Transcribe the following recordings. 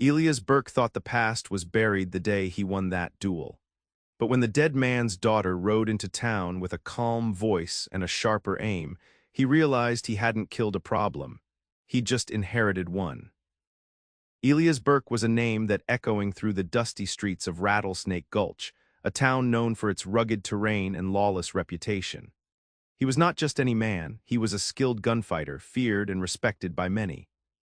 Elias Burke thought the past was buried the day he won that duel. But when the dead man's daughter rode into town with a calm voice and a sharper aim, he realized he hadn't killed a problem. He'd just inherited one. Elias Burke was a name that echoing through the dusty streets of Rattlesnake Gulch, a town known for its rugged terrain and lawless reputation. He was not just any man, he was a skilled gunfighter, feared and respected by many.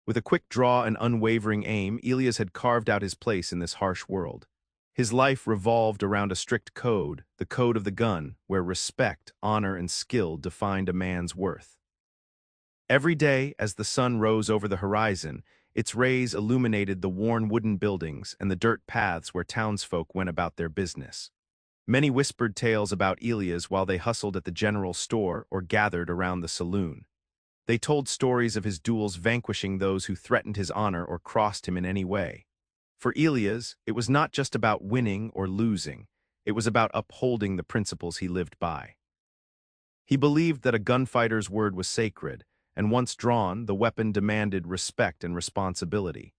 With a quick draw and unwavering aim, Elias had carved out his place in this harsh world. His life revolved around a strict code, the code of the gun, where respect, honor, and skill defined a man's worth. Every day, as the sun rose over the horizon, its rays illuminated the worn wooden buildings and the dirt paths where townsfolk went about their business. Many whispered tales about Elias while they hustled at the general store or gathered around the saloon. They told stories of his duels vanquishing those who threatened his honor or crossed him in any way. For Elias, it was not just about winning or losing, it was about upholding the principles he lived by. He believed that a gunfighter's word was sacred, and once drawn, the weapon demanded respect and responsibility.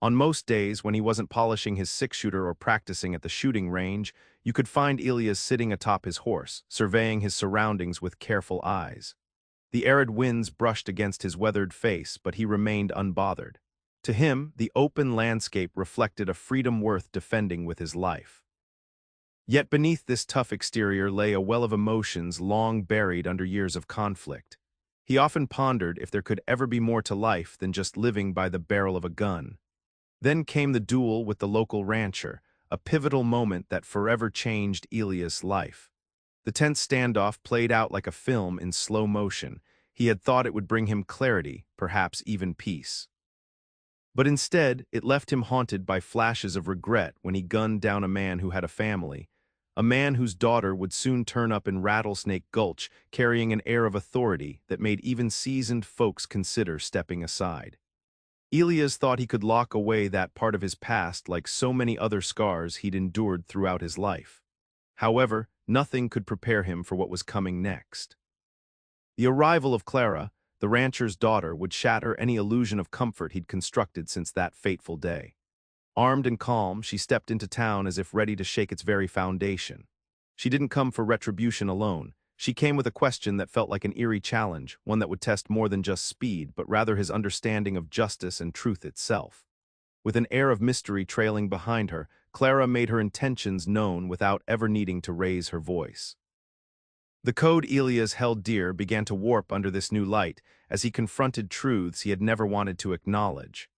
On most days, when he wasn't polishing his six-shooter or practicing at the shooting range, you could find Elias sitting atop his horse, surveying his surroundings with careful eyes. The arid winds brushed against his weathered face, but he remained unbothered. To him, the open landscape reflected a freedom worth defending with his life. Yet beneath this tough exterior lay a well of emotions long buried under years of conflict. He often pondered if there could ever be more to life than just living by the barrel of a gun. Then came the duel with the local rancher, a pivotal moment that forever changed Elias' life. The tense standoff played out like a film in slow motion. He had thought it would bring him clarity, perhaps even peace. But instead, it left him haunted by flashes of regret when he gunned down a man who had a family, a man whose daughter would soon turn up in Rattlesnake Gulch carrying an air of authority that made even seasoned folks consider stepping aside. Elias thought he could lock away that part of his past like so many other scars he'd endured throughout his life. However, nothing could prepare him for what was coming next. The arrival of Clara, the rancher's daughter, would shatter any illusion of comfort he'd constructed since that fateful day. Armed and calm, she stepped into town as if ready to shake its very foundation. She didn't come for retribution alone. She came with a question that felt like an eerie challenge, one that would test more than just speed, but rather his understanding of justice and truth itself. With an air of mystery trailing behind her, Clara made her intentions known without ever needing to raise her voice. The code Elias held dear began to warp under this new light as he confronted truths he had never wanted to acknowledge.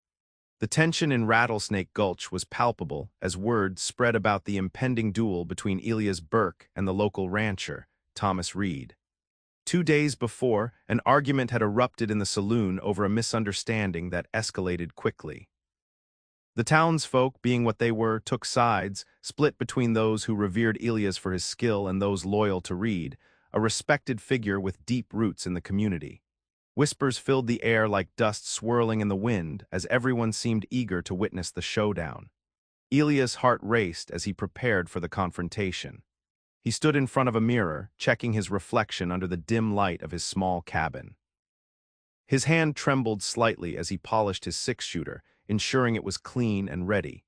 The tension in Rattlesnake Gulch was palpable as word spread about the impending duel between Elias Burke and the local rancher, Thomas Reed. 2 days before, an argument had erupted in the saloon over a misunderstanding that escalated quickly. The townsfolk, being what they were, took sides, split between those who revered Elias for his skill and those loyal to Reed, a respected figure with deep roots in the community. Whispers filled the air like dust swirling in the wind as everyone seemed eager to witness the showdown. Elias' heart raced as he prepared for the confrontation. He stood in front of a mirror, checking his reflection under the dim light of his small cabin. His hand trembled slightly as he polished his six-shooter, ensuring it was clean and ready.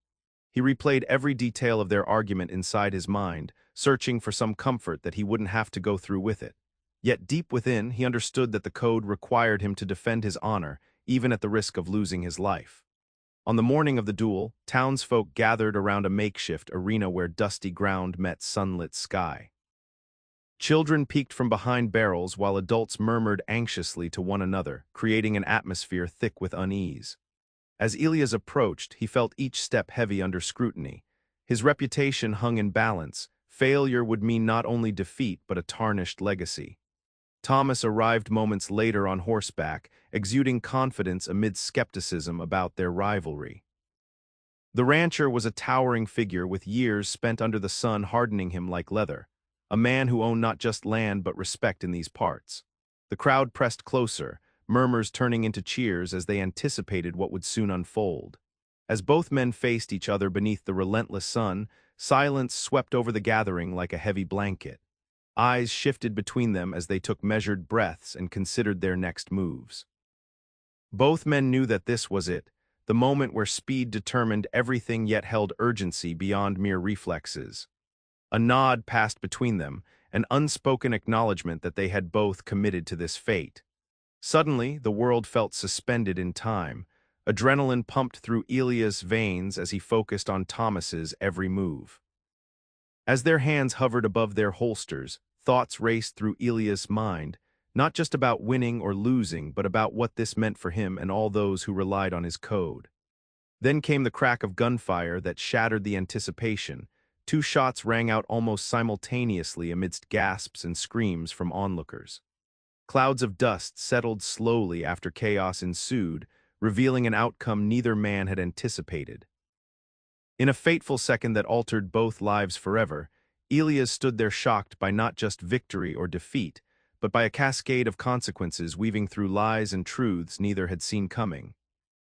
He replayed every detail of their argument inside his mind, searching for some comfort that he wouldn't have to go through with it. Yet deep within, he understood that the code required him to defend his honor, even at the risk of losing his life. On the morning of the duel, townsfolk gathered around a makeshift arena where dusty ground met sunlit sky. Children peeked from behind barrels while adults murmured anxiously to one another, creating an atmosphere thick with unease. As Elias approached, he felt each step heavy under scrutiny. His reputation hung in balance. Failure would mean not only defeat but a tarnished legacy. Thomas arrived moments later on horseback, exuding confidence amid skepticism about their rivalry. The rancher was a towering figure with years spent under the sun hardening him like leather, a man who owned not just land but respect in these parts. The crowd pressed closer, murmurs turning into cheers as they anticipated what would soon unfold. As both men faced each other beneath the relentless sun, silence swept over the gathering like a heavy blanket. Eyes shifted between them as they took measured breaths and considered their next moves. Both men knew that this was it, the moment where speed determined everything yet held urgency beyond mere reflexes. A nod passed between them, an unspoken acknowledgement that they had both committed to this fate. Suddenly, the world felt suspended in time. Adrenaline pumped through Elias' veins as he focused on Thomas's every move. As their hands hovered above their holsters, thoughts raced through Elias' mind, not just about winning or losing, but about what this meant for him and all those who relied on his code. Then came the crack of gunfire that shattered the anticipation. Two shots rang out almost simultaneously amidst gasps and screams from onlookers. Clouds of dust settled slowly after chaos ensued, revealing an outcome neither man had anticipated. In a fateful second that altered both lives forever, Elias stood there shocked by not just victory or defeat, but by a cascade of consequences weaving through lies and truths neither had seen coming,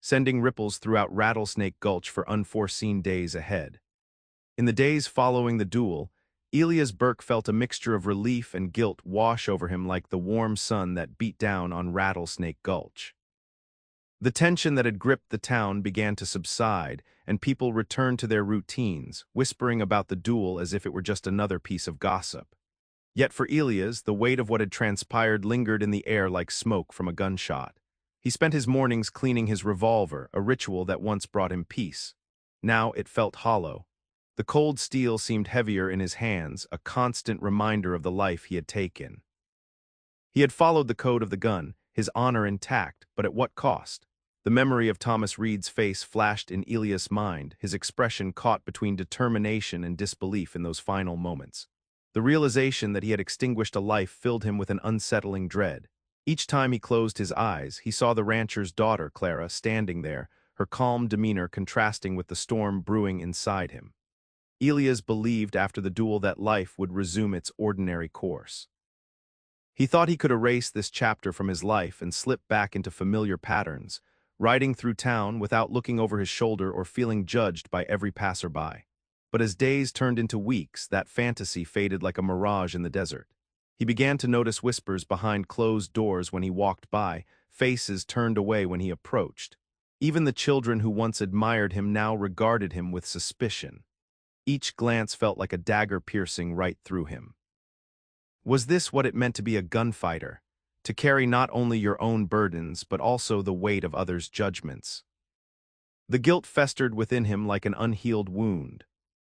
sending ripples throughout Rattlesnake Gulch for unforeseen days ahead. In the days following the duel, Elias Burke felt a mixture of relief and guilt wash over him like the warm sun that beat down on Rattlesnake Gulch. The tension that had gripped the town began to subside, and people returned to their routines, whispering about the duel as if it were just another piece of gossip. Yet for Elias, the weight of what had transpired lingered in the air like smoke from a gunshot. He spent his mornings cleaning his revolver, a ritual that once brought him peace. Now it felt hollow. The cold steel seemed heavier in his hands, a constant reminder of the life he had taken. He had followed the code of the gun, his honor intact, but at what cost? The memory of Thomas Reed's face flashed in Elias' mind, his expression caught between determination and disbelief in those final moments. The realization that he had extinguished a life filled him with an unsettling dread. Each time he closed his eyes, he saw the rancher's daughter, Clara, standing there, her calm demeanor contrasting with the storm brewing inside him. Elias believed after the duel that life would resume its ordinary course. He thought he could erase this chapter from his life and slip back into familiar patterns, riding through town without looking over his shoulder or feeling judged by every passerby. But as days turned into weeks, that fantasy faded like a mirage in the desert. He began to notice whispers behind closed doors when he walked by, faces turned away when he approached. Even the children who once admired him now regarded him with suspicion. Each glance felt like a dagger piercing right through him. Was this what it meant to be a gunfighter? To carry not only your own burdens, but also the weight of others' judgments? The guilt festered within him like an unhealed wound.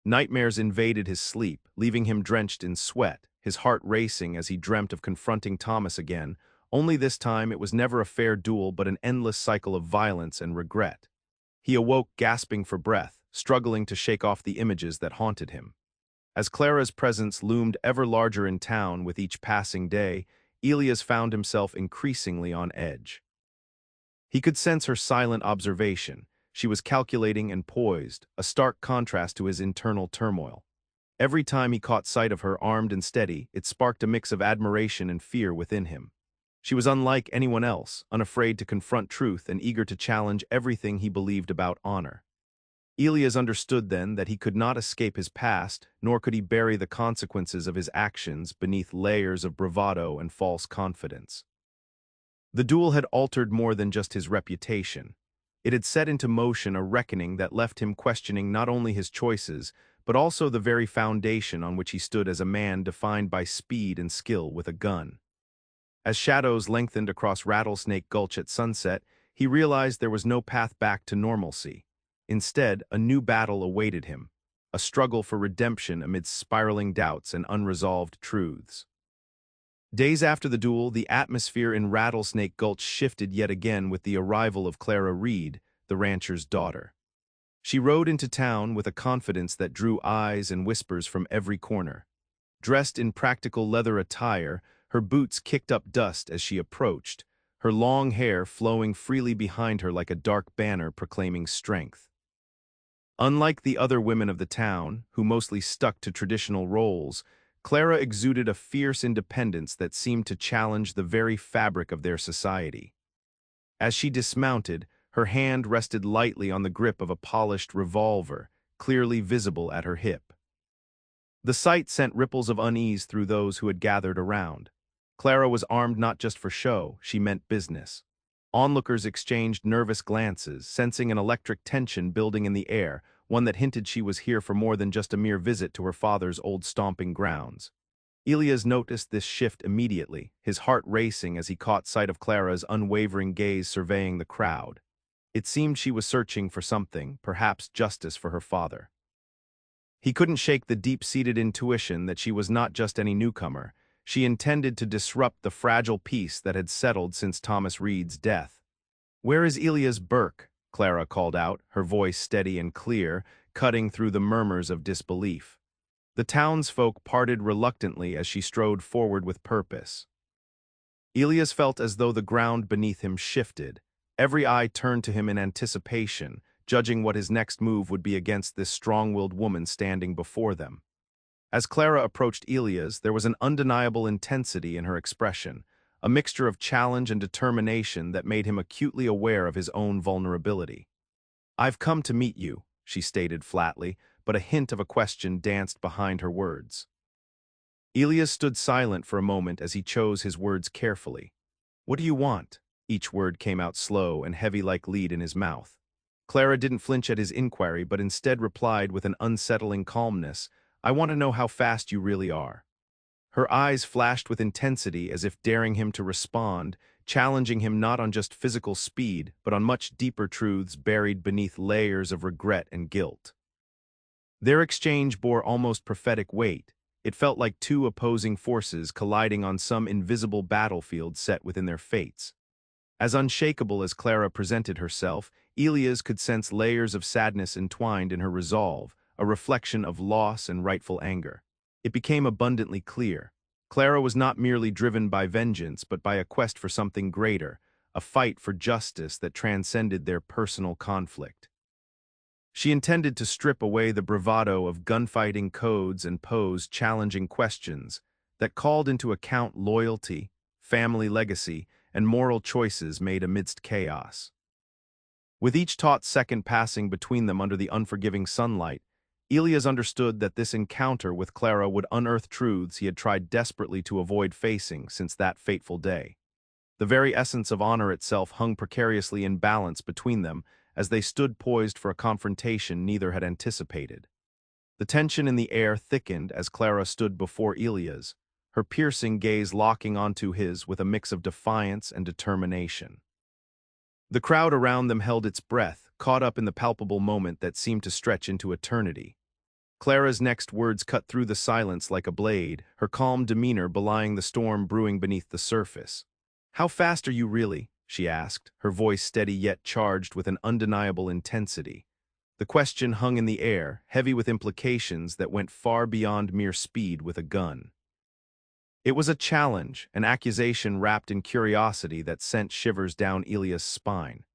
Nightmares invaded his sleep, leaving him drenched in sweat, his heart racing as he dreamt of confronting Thomas again, only this time it was never a fair duel but an endless cycle of violence and regret. He awoke gasping for breath, struggling to shake off the images that haunted him. As Clara's presence loomed ever larger in town with each passing day, Elias found himself increasingly on edge. He could sense her silent observation. She was calculating and poised, a stark contrast to his internal turmoil. Every time he caught sight of her armed and steady, it sparked a mix of admiration and fear within him. She was unlike anyone else, unafraid to confront truth and eager to challenge everything he believed about honor. Elias understood then that he could not escape his past, nor could he bury the consequences of his actions beneath layers of bravado and false confidence. The duel had altered more than just his reputation. It had set into motion a reckoning that left him questioning not only his choices, but also the very foundation on which he stood as a man defined by speed and skill with a gun. As shadows lengthened across Rattlesnake Gulch at sunset, he realized there was no path back to normalcy. Instead, a new battle awaited him, a struggle for redemption amidst spiraling doubts and unresolved truths. Days after the duel, the atmosphere in Rattlesnake Gulch shifted yet again with the arrival of Clara Reed, the rancher's daughter. She rode into town with a confidence that drew eyes and whispers from every corner. Dressed in practical leather attire, her boots kicked up dust as she approached, her long hair flowing freely behind her like a dark banner proclaiming strength. Unlike the other women of the town, who mostly stuck to traditional roles, Clara exuded a fierce independence that seemed to challenge the very fabric of their society. As she dismounted, her hand rested lightly on the grip of a polished revolver, clearly visible at her hip. The sight sent ripples of unease through those who had gathered around. Clara was armed not just for show, she meant business. Onlookers exchanged nervous glances, sensing an electric tension building in the air, one that hinted she was here for more than just a mere visit to her father's old stomping grounds. Elias noticed this shift immediately, his heart racing as he caught sight of Clara's unwavering gaze surveying the crowd. It seemed she was searching for something, perhaps justice for her father. He couldn't shake the deep-seated intuition that she was not just any newcomer. She intended to disrupt the fragile peace that had settled since Thomas Reed's death. "Where is Elias Burke?" Clara called out, her voice steady and clear, cutting through the murmurs of disbelief. The townsfolk parted reluctantly as she strode forward with purpose. Elias felt as though the ground beneath him shifted. Every eye turned to him in anticipation, judging what his next move would be against this strong-willed woman standing before them. As Clara approached Elias, there was an undeniable intensity in her expression, a mixture of challenge and determination that made him acutely aware of his own vulnerability. "I've come to meet you," she stated flatly, but a hint of a question danced behind her words. Elias stood silent for a moment as he chose his words carefully. "What do you want?" Each word came out slow and heavy like lead in his mouth. Clara didn't flinch at his inquiry, but instead replied with an unsettling calmness, "I want to know how fast you really are." Her eyes flashed with intensity as if daring him to respond, challenging him not on just physical speed, but on much deeper truths buried beneath layers of regret and guilt. Their exchange bore almost prophetic weight. It felt like two opposing forces colliding on some invisible battlefield set within their fates. As unshakable as Clara presented herself, Elias could sense layers of sadness entwined in her resolve, a reflection of loss and rightful anger. It became abundantly clear. Clara was not merely driven by vengeance, but by a quest for something greater, a fight for justice that transcended their personal conflict. She intended to strip away the bravado of gunfighting codes and pose challenging questions that called into account loyalty, family legacy, and moral choices made amidst chaos. With each taut second passing between them under the unforgiving sunlight, Elias understood that this encounter with Clara would unearth truths he had tried desperately to avoid facing since that fateful day. The very essence of honor itself hung precariously in balance between them as they stood poised for a confrontation neither had anticipated. The tension in the air thickened as Clara stood before Elias, her piercing gaze locking onto his with a mix of defiance and determination. The crowd around them held its breath, caught up in the palpable moment that seemed to stretch into eternity. Clara's next words cut through the silence like a blade, her calm demeanor belying the storm brewing beneath the surface. "How fast are you really?" she asked, her voice steady yet charged with an undeniable intensity. The question hung in the air, heavy with implications that went far beyond mere speed with a gun. It was a challenge, an accusation wrapped in curiosity that sent shivers down Elias' spine.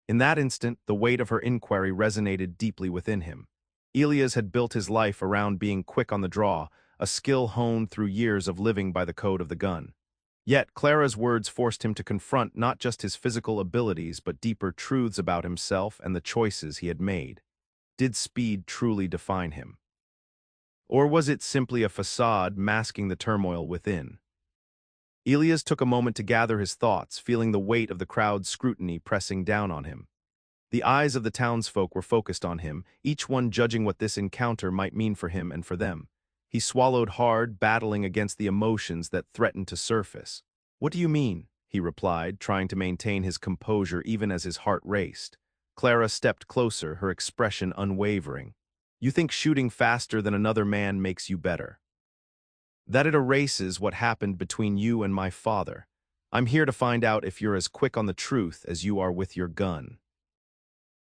In that instant, the weight of her inquiry resonated deeply within him. Elias had built his life around being quick on the draw, a skill honed through years of living by the code of the gun. Yet Clara's words forced him to confront not just his physical abilities but deeper truths about himself and the choices he had made. Did speed truly define him? Or was it simply a facade masking the turmoil within? Elias took a moment to gather his thoughts, feeling the weight of the crowd's scrutiny pressing down on him. The eyes of the townsfolk were focused on him, each one judging what this encounter might mean for him and for them. He swallowed hard, battling against the emotions that threatened to surface. "What do you mean?" he replied, trying to maintain his composure even as his heart raced. Clara stepped closer, her expression unwavering. "You think shooting faster than another man makes you better. That it erases what happened between you and my father. I'm here to find out if you're as quick on the truth as you are with your gun."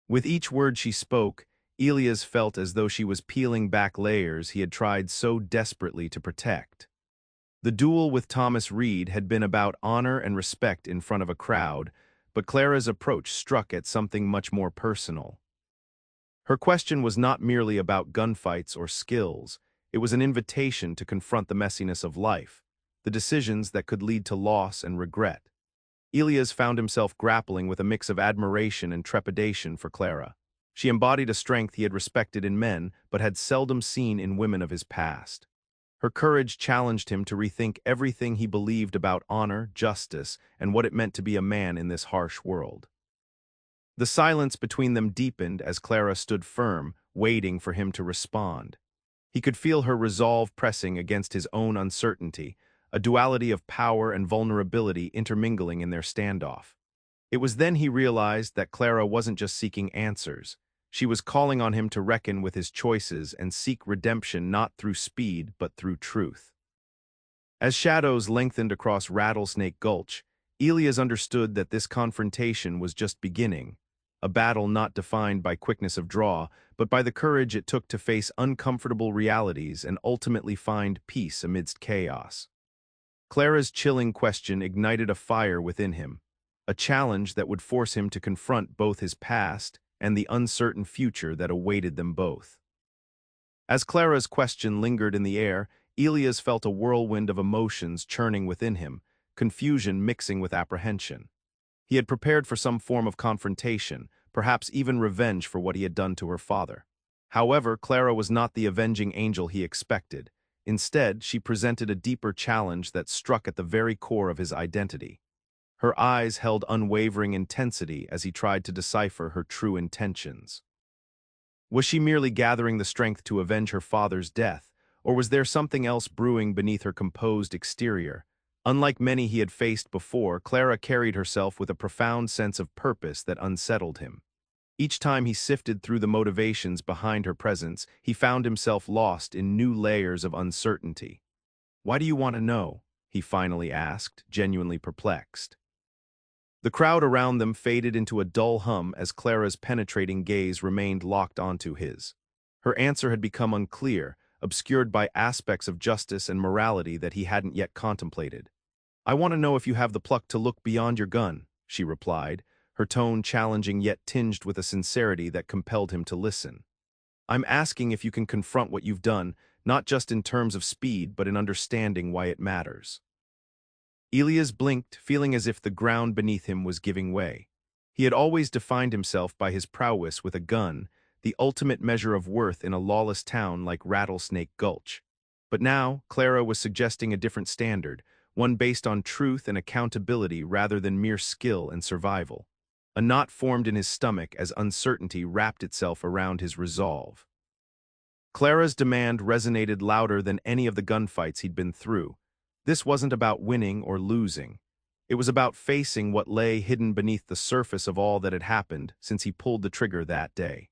With each word she spoke, Elias felt as though she was peeling back layers he had tried so desperately to protect. The duel with Thomas Reed had been about honor and respect in front of a crowd, but Clara's approach struck at something much more personal. Her question was not merely about gunfights or skills, it was an invitation to confront the messiness of life, the decisions that could lead to loss and regret. Elias found himself grappling with a mix of admiration and trepidation for Clara. She embodied a strength he had respected in men, but had seldom seen in women of his past. Her courage challenged him to rethink everything he believed about honor, justice, and what it meant to be a man in this harsh world. The silence between them deepened as Clara stood firm, waiting for him to respond. He could feel her resolve pressing against his own uncertainty, a duality of power and vulnerability intermingling in their standoff. It was then he realized that Clara wasn't just seeking answers. She was calling on him to reckon with his choices and seek redemption not through speed but through truth. As shadows lengthened across Rattlesnake Gulch, Elias understood that this confrontation was just beginning, a battle not defined by quickness of draw, but by the courage it took to face uncomfortable realities and ultimately find peace amidst chaos. Clara's chilling question ignited a fire within him, a challenge that would force him to confront both his past and the uncertain future that awaited them both. As Clara's question lingered in the air, Elias felt a whirlwind of emotions churning within him, confusion mixing with apprehension. He had prepared for some form of confrontation, perhaps even revenge for what he had done to her father. However, Clara was not the avenging angel he expected. Instead, she presented a deeper challenge that struck at the very core of his identity. Her eyes held unwavering intensity as he tried to decipher her true intentions. Was she merely gathering the strength to avenge her father's death, or was there something else brewing beneath her composed exterior? Unlike many he had faced before, Clara carried herself with a profound sense of purpose that unsettled him. Each time he sifted through the motivations behind her presence, he found himself lost in new layers of uncertainty. "Why do you want to know?" he finally asked, genuinely perplexed. The crowd around them faded into a dull hum as Clara's penetrating gaze remained locked onto his. Her answer had become unclear, obscured by aspects of justice and morality that he hadn't yet contemplated. "I want to know if you have the pluck to look beyond your gun," she replied, her tone challenging yet tinged with a sincerity that compelled him to listen. "I'm asking if you can confront what you've done, not just in terms of speed, but in understanding why it matters." Elias blinked, feeling as if the ground beneath him was giving way. He had always defined himself by his prowess with a gun, the ultimate measure of worth in a lawless town like Rattlesnake Gulch. But now, Clara was suggesting a different standard, one based on truth and accountability rather than mere skill and survival. A knot formed in his stomach as uncertainty wrapped itself around his resolve. Clara's demand resonated louder than any of the gunfights he'd been through. This wasn't about winning or losing. It was about facing what lay hidden beneath the surface of all that had happened since he pulled the trigger that day.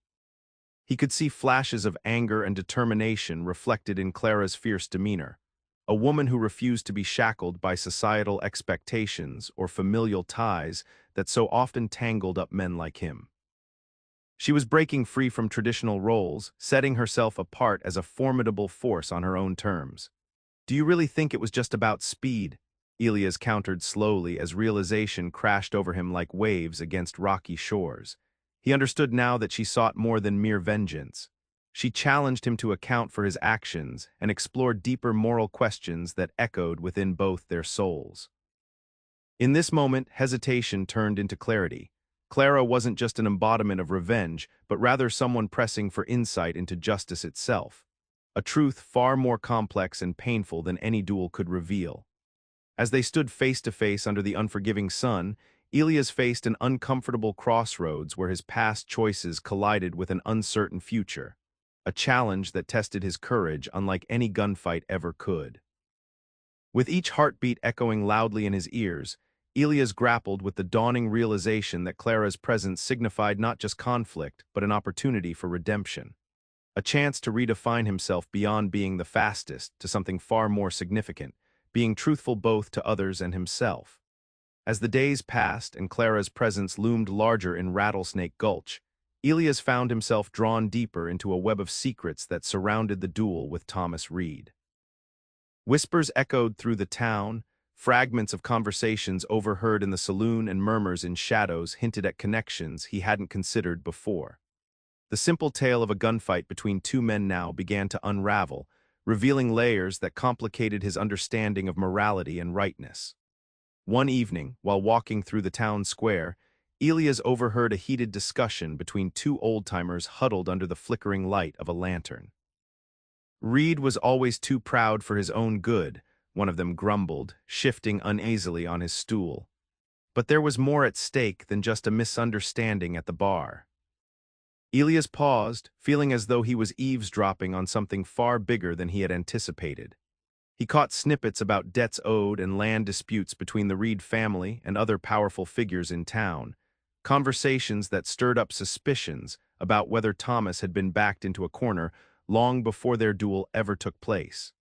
He could see flashes of anger and determination reflected in Clara's fierce demeanor, a woman who refused to be shackled by societal expectations or familial ties that so often tangled up men like him. She was breaking free from traditional roles, setting herself apart as a formidable force on her own terms. "Do you really think it was just about speed?" Elias countered slowly as realization crashed over him like waves against rocky shores. He understood now that she sought more than mere vengeance. She challenged him to account for his actions and explored deeper moral questions that echoed within both their souls. In this moment, hesitation turned into clarity. Clara wasn't just an embodiment of revenge, but rather someone pressing for insight into justice itself, a truth far more complex and painful than any duel could reveal. As they stood face to face under the unforgiving sun, Elias faced an uncomfortable crossroads where his past choices collided with an uncertain future, a challenge that tested his courage unlike any gunfight ever could. With each heartbeat echoing loudly in his ears, Elias grappled with the dawning realization that Clara's presence signified not just conflict, but an opportunity for redemption. A chance to redefine himself beyond being the fastest to something far more significant, being truthful both to others and himself. As the days passed and Clara's presence loomed larger in Rattlesnake Gulch, Elias found himself drawn deeper into a web of secrets that surrounded the duel with Thomas Reed. Whispers echoed through the town, fragments of conversations overheard in the saloon and murmurs in shadows hinted at connections he hadn't considered before. The simple tale of a gunfight between two men now began to unravel, revealing layers that complicated his understanding of morality and rightness. One evening, while walking through the town square, Elias overheard a heated discussion between two old-timers huddled under the flickering light of a lantern. Reed was always too proud for his own good, one of them grumbled, shifting uneasily on his stool. But there was more at stake than just a misunderstanding at the bar. Elias paused, feeling as though he was eavesdropping on something far bigger than he had anticipated. He caught snippets about debts owed and land disputes between the Reed family and other powerful figures in town, conversations that stirred up suspicions about whether Thomas had been backed into a corner long before their duel ever took place.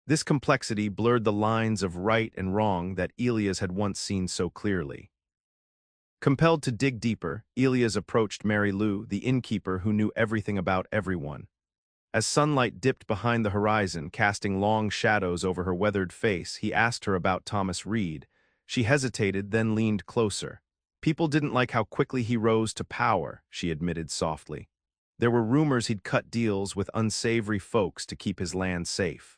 This complexity blurred the lines of right and wrong that Elias had once seen so clearly. Compelled to dig deeper, Elias approached Mary Lou, the innkeeper who knew everything about everyone. As sunlight dipped behind the horizon, casting long shadows over her weathered face, he asked her about Thomas Reed. She hesitated, then leaned closer. People didn't like how quickly he rose to power, she admitted softly. There were rumors he'd cut deals with unsavory folks to keep his land safe.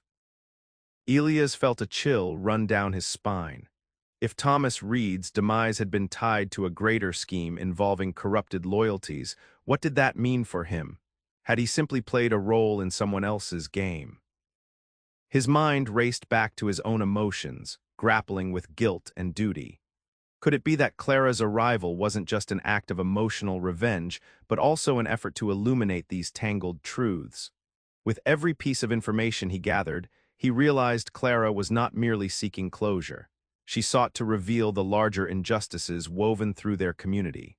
Elias felt a chill run down his spine. If Thomas Reed's demise had been tied to a greater scheme involving corrupted loyalties, what did that mean for him? Had he simply played a role in someone else's game? His mind raced back to his own emotions, grappling with guilt and duty. Could it be that Clara's arrival wasn't just an act of emotional revenge, but also an effort to illuminate these tangled truths? With every piece of information he gathered, he realized Clara was not merely seeking closure. She sought to reveal the larger injustices woven through their community.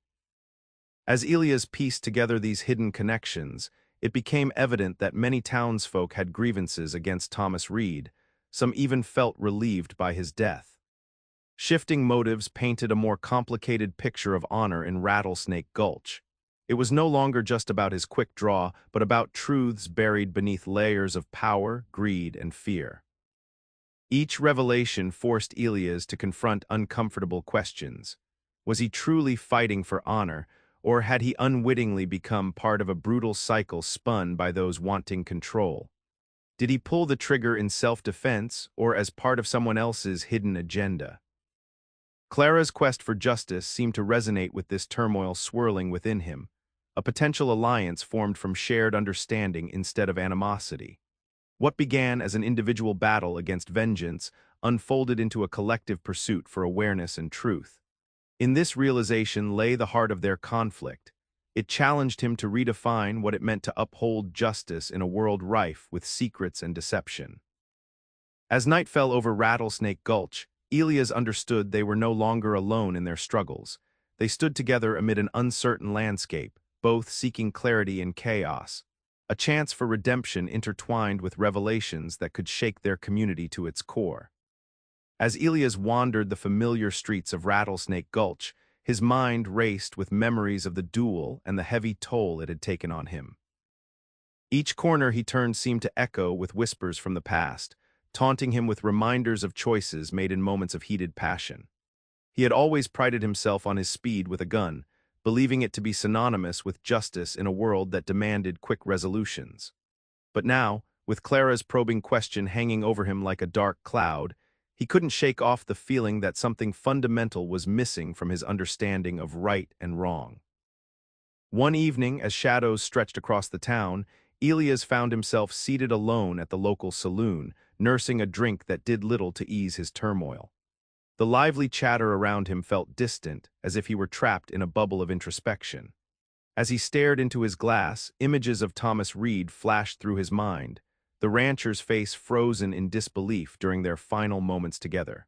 As Elias pieced together these hidden connections, it became evident that many townsfolk had grievances against Thomas Reed. Some even felt relieved by his death. Shifting motives painted a more complicated picture of honor in Rattlesnake Gulch. It was no longer just about his quick draw, but about truths buried beneath layers of power, greed, and fear. Each revelation forced Elias to confront uncomfortable questions. Was he truly fighting for honor, or had he unwittingly become part of a brutal cycle spun by those wanting control? Did he pull the trigger in self-defense, or as part of someone else's hidden agenda? Clara's quest for justice seemed to resonate with this turmoil swirling within him, a potential alliance formed from shared understanding instead of animosity. What began as an individual battle against vengeance unfolded into a collective pursuit for awareness and truth. In this realization lay the heart of their conflict. It challenged him to redefine what it meant to uphold justice in a world rife with secrets and deception. As night fell over Rattlesnake Gulch, Elias understood they were no longer alone in their struggles. They stood together amid an uncertain landscape, both seeking clarity in chaos, a chance for redemption intertwined with revelations that could shake their community to its core. As Elias wandered the familiar streets of Rattlesnake Gulch, his mind raced with memories of the duel and the heavy toll it had taken on him. Each corner he turned seemed to echo with whispers from the past, taunting him with reminders of choices made in moments of heated passion. He had always prided himself on his speed with a gun, believing it to be synonymous with justice in a world that demanded quick resolutions. But now, with Clara's probing question hanging over him like a dark cloud, he couldn't shake off the feeling that something fundamental was missing from his understanding of right and wrong. One evening, as shadows stretched across the town, Elias found himself seated alone at the local saloon, nursing a drink that did little to ease his turmoil. The lively chatter around him felt distant, as if he were trapped in a bubble of introspection. As he stared into his glass, images of Thomas Reed flashed through his mind, the rancher's face frozen in disbelief during their final moments together.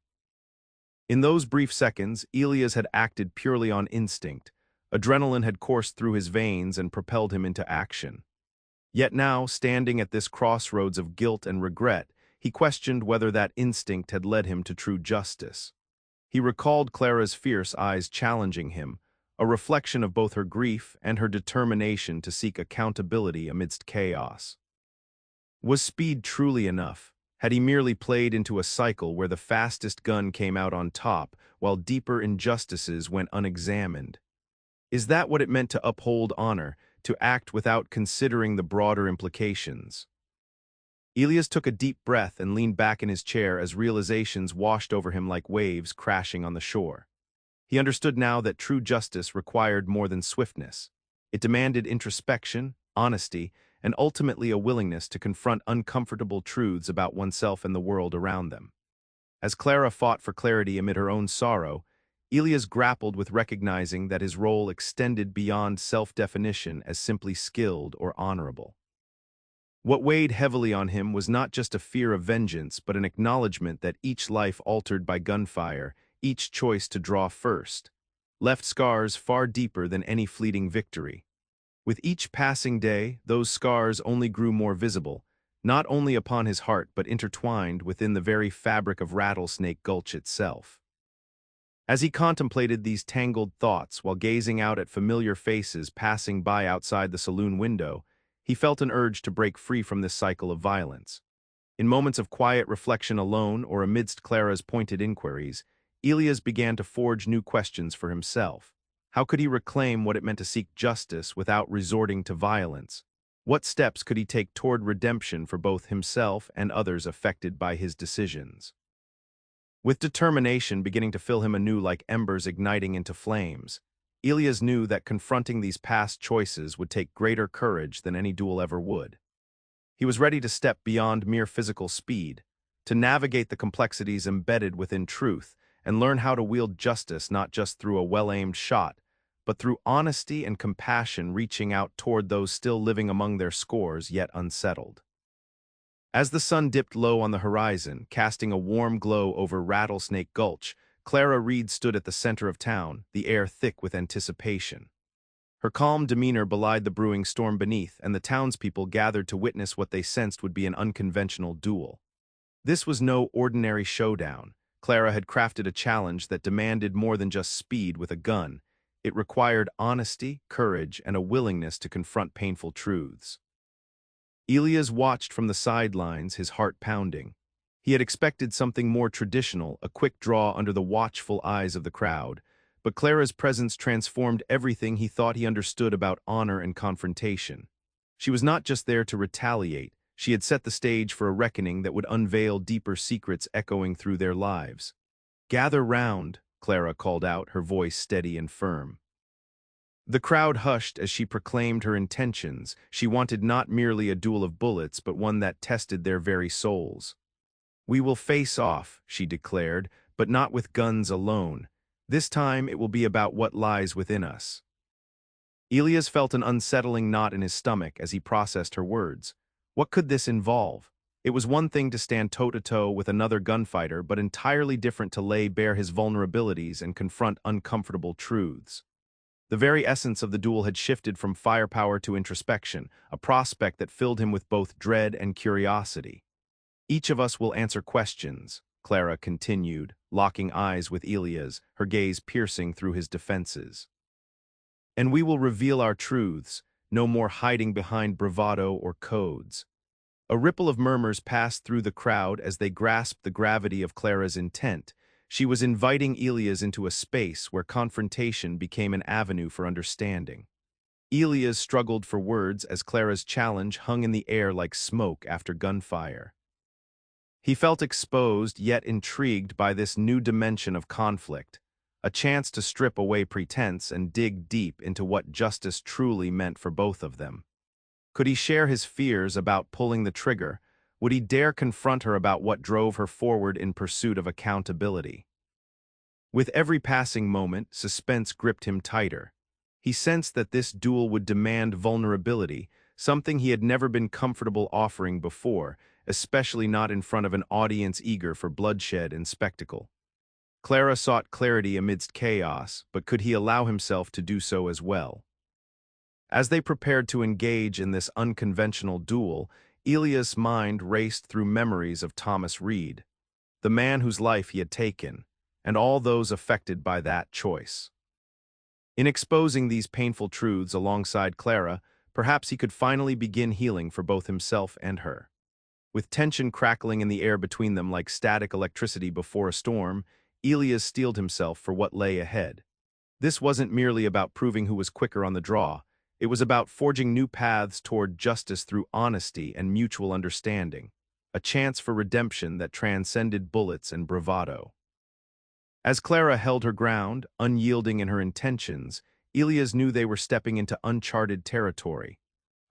In those brief seconds, Elias had acted purely on instinct. Adrenaline had coursed through his veins and propelled him into action. Yet now, standing at this crossroads of guilt and regret, he questioned whether that instinct had led him to true justice. He recalled Clara's fierce eyes challenging him, a reflection of both her grief and her determination to seek accountability amidst chaos. Was speed truly enough? Had he merely played into a cycle where the fastest gun came out on top, while deeper injustices went unexamined? Is that what it meant to uphold honor, to act without considering the broader implications? Elias took a deep breath and leaned back in his chair as realizations washed over him like waves crashing on the shore. He understood now that true justice required more than swiftness. It demanded introspection, honesty, and ultimately a willingness to confront uncomfortable truths about oneself and the world around them. As Clara fought for clarity amid her own sorrow, Elias grappled with recognizing that his role extended beyond self-definition as simply skilled or honorable. What weighed heavily on him was not just a fear of vengeance, but an acknowledgement that each life altered by gunfire, each choice to draw first, left scars far deeper than any fleeting victory. With each passing day, those scars only grew more visible, not only upon his heart but intertwined within the very fabric of Rattlesnake Gulch itself. As he contemplated these tangled thoughts while gazing out at familiar faces passing by outside the saloon window, he felt an urge to break free from this cycle of violence. In moments of quiet reflection alone or amidst Clara's pointed inquiries, Elias began to forge new questions for himself. How could he reclaim what it meant to seek justice without resorting to violence? What steps could he take toward redemption for both himself and others affected by his decisions? With determination beginning to fill him anew like embers igniting into flames, Elias knew that confronting these past choices would take greater courage than any duel ever would. He was ready to step beyond mere physical speed, to navigate the complexities embedded within truth, and learn how to wield justice not just through a well-aimed shot, but through honesty and compassion reaching out toward those still living among their scores yet unsettled. As the sun dipped low on the horizon, casting a warm glow over Rattlesnake Gulch, Clara Reed stood at the center of town, the air thick with anticipation. Her calm demeanor belied the brewing storm beneath, and the townspeople gathered to witness what they sensed would be an unconventional duel. This was no ordinary showdown. Clara had crafted a challenge that demanded more than just speed with a gun. It required honesty, courage, and a willingness to confront painful truths. Elias watched from the sidelines, his heart pounding. He had expected something more traditional, a quick draw under the watchful eyes of the crowd, but Clara's presence transformed everything he thought he understood about honor and confrontation. She was not just there to retaliate, she had set the stage for a reckoning that would unveil deeper secrets echoing through their lives. "Gather round," Clara called out, her voice steady and firm. The crowd hushed as she proclaimed her intentions. She wanted not merely a duel of bullets, but one that tested their very souls. "We will face off," she declared, "but not with guns alone. This time it will be about what lies within us." Elias felt an unsettling knot in his stomach as he processed her words. What could this involve? It was one thing to stand toe-to-toe with another gunfighter, but entirely different to lay bare his vulnerabilities and confront uncomfortable truths. The very essence of the duel had shifted from firepower to introspection, a prospect that filled him with both dread and curiosity. "Each of us will answer questions," Clara continued, locking eyes with Elias, her gaze piercing through his defenses. "And we will reveal our truths, no more hiding behind bravado or codes." A ripple of murmurs passed through the crowd as they grasped the gravity of Clara's intent. She was inviting Elias into a space where confrontation became an avenue for understanding. Elias struggled for words as Clara's challenge hung in the air like smoke after gunfire. He felt exposed yet intrigued by this new dimension of conflict, a chance to strip away pretense and dig deep into what justice truly meant for both of them. Could he share his fears about pulling the trigger? Would he dare confront her about what drove her forward in pursuit of accountability? With every passing moment, suspense gripped him tighter. He sensed that this duel would demand vulnerability, something he had never been comfortable offering before, especially not in front of an audience eager for bloodshed and spectacle. Clara sought clarity amidst chaos, but could he allow himself to do so as well? As they prepared to engage in this unconventional duel, Elias' mind raced through memories of Thomas Reed, the man whose life he had taken, and all those affected by that choice. In exposing these painful truths alongside Clara, perhaps he could finally begin healing for both himself and her. With tension crackling in the air between them like static electricity before a storm, Elias steeled himself for what lay ahead. This wasn't merely about proving who was quicker on the draw. It was about forging new paths toward justice through honesty and mutual understanding, a chance for redemption that transcended bullets and bravado. As Clara held her ground, unyielding in her intentions, Elias knew they were stepping into uncharted territory.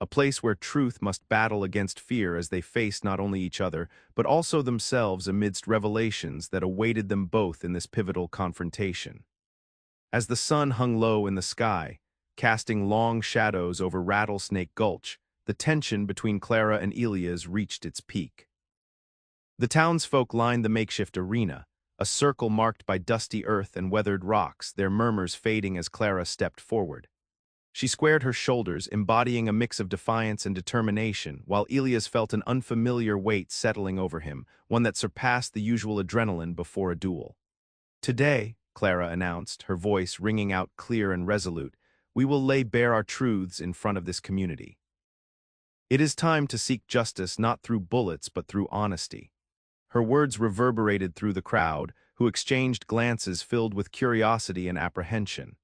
a place where truth must battle against fear as they face not only each other, but also themselves amidst revelations that awaited them both in this pivotal confrontation. As the sun hung low in the sky, casting long shadows over Rattlesnake Gulch, the tension between Clara and Elias reached its peak. The townsfolk lined the makeshift arena, a circle marked by dusty earth and weathered rocks, their murmurs fading as Clara stepped forward. She squared her shoulders, embodying a mix of defiance and determination, while Elias felt an unfamiliar weight settling over him, one that surpassed the usual adrenaline before a duel. "Today," Clara announced, her voice ringing out clear and resolute, "we will lay bare our truths in front of this community. It is time to seek justice not through bullets but through honesty." Her words reverberated through the crowd, who exchanged glances filled with curiosity and apprehension.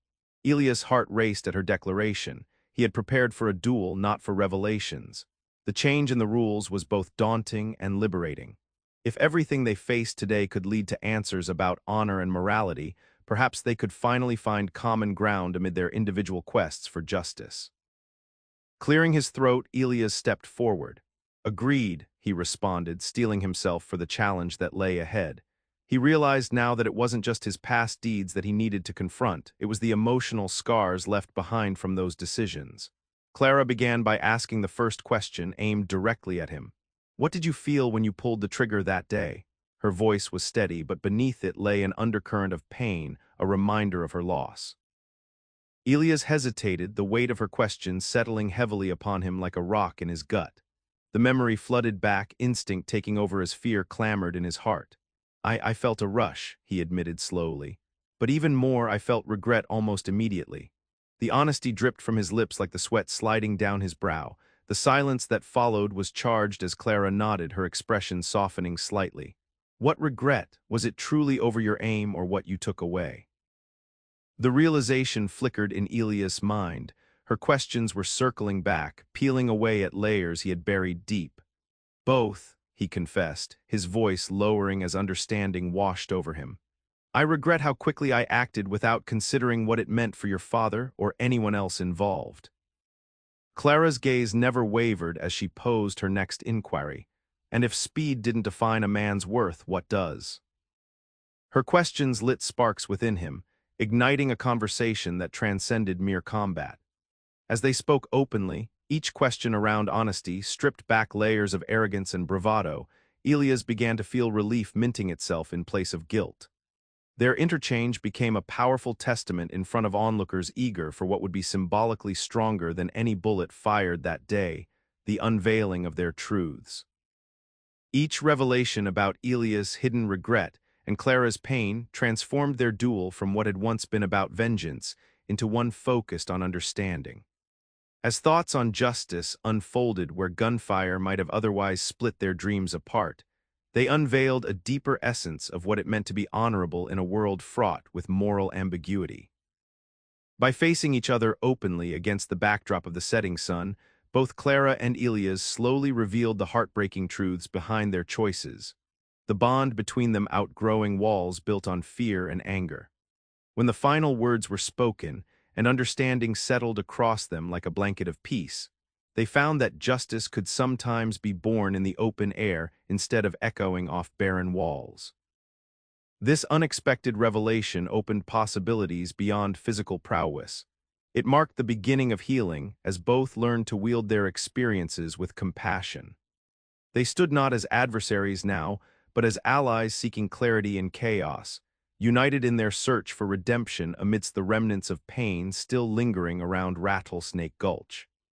Elias' heart raced at her declaration. He had prepared for a duel, not for revelations. The change in the rules was both daunting and liberating. If everything they faced today could lead to answers about honor and morality, perhaps they could finally find common ground amid their individual quests for justice. Clearing his throat, Elias stepped forward. "Agreed," he responded, steeling himself for the challenge that lay ahead. He realized now that it wasn't just his past deeds that he needed to confront, it was the emotional scars left behind from those decisions. Clara began by asking the first question, aimed directly at him. "What did you feel when you pulled the trigger that day?" Her voice was steady, but beneath it lay an undercurrent of pain, a reminder of her loss. Elias hesitated, the weight of her question settling heavily upon him like a rock in his gut. The memory flooded back, instinct taking over as fear clamored in his heart. I felt a rush," he admitted slowly. "But even more, I felt regret almost immediately." The honesty dripped from his lips like the sweat sliding down his brow. The silence that followed was charged as Clara nodded, her expression softening slightly. "What regret? Was it truly over your aim or what you took away?" The realization flickered in Elias' mind. Her questions were circling back, peeling away at layers he had buried deep. "Both," he confessed, his voice lowering as understanding washed over him. "I regret how quickly I acted without considering what it meant for your father or anyone else involved." Clara's gaze never wavered as she posed her next inquiry. And if speed didn't define a man's worth, what does? Her questions lit sparks within him, igniting a conversation that transcended mere combat. As they spoke openly, each question around honesty stripped back layers of arrogance and bravado, Elias began to feel relief minting itself in place of guilt. Their interchange became a powerful testament in front of onlookers eager for what would be symbolically stronger than any bullet fired that day, the unveiling of their truths. Each revelation about Elias' hidden regret and Clara's pain transformed their duel from what had once been about vengeance into one focused on understanding. As thoughts on justice unfolded where gunfire might have otherwise split their dreams apart, they unveiled a deeper essence of what it meant to be honorable in a world fraught with moral ambiguity. By facing each other openly against the backdrop of the setting sun, both Clara and Elias slowly revealed the heartbreaking truths behind their choices, the bond between them outgrowing walls built on fear and anger. When the final words were spoken, and understanding settled across them like a blanket of peace, they found that justice could sometimes be born in the open air instead of echoing off barren walls. This unexpected revelation opened possibilities beyond physical prowess. It marked the beginning of healing as both learned to wield their experiences with compassion. They stood not as adversaries now, but as allies seeking clarity in chaos, united in their search for redemption amidst the remnants of pain still lingering around Rattlesnake Gulch.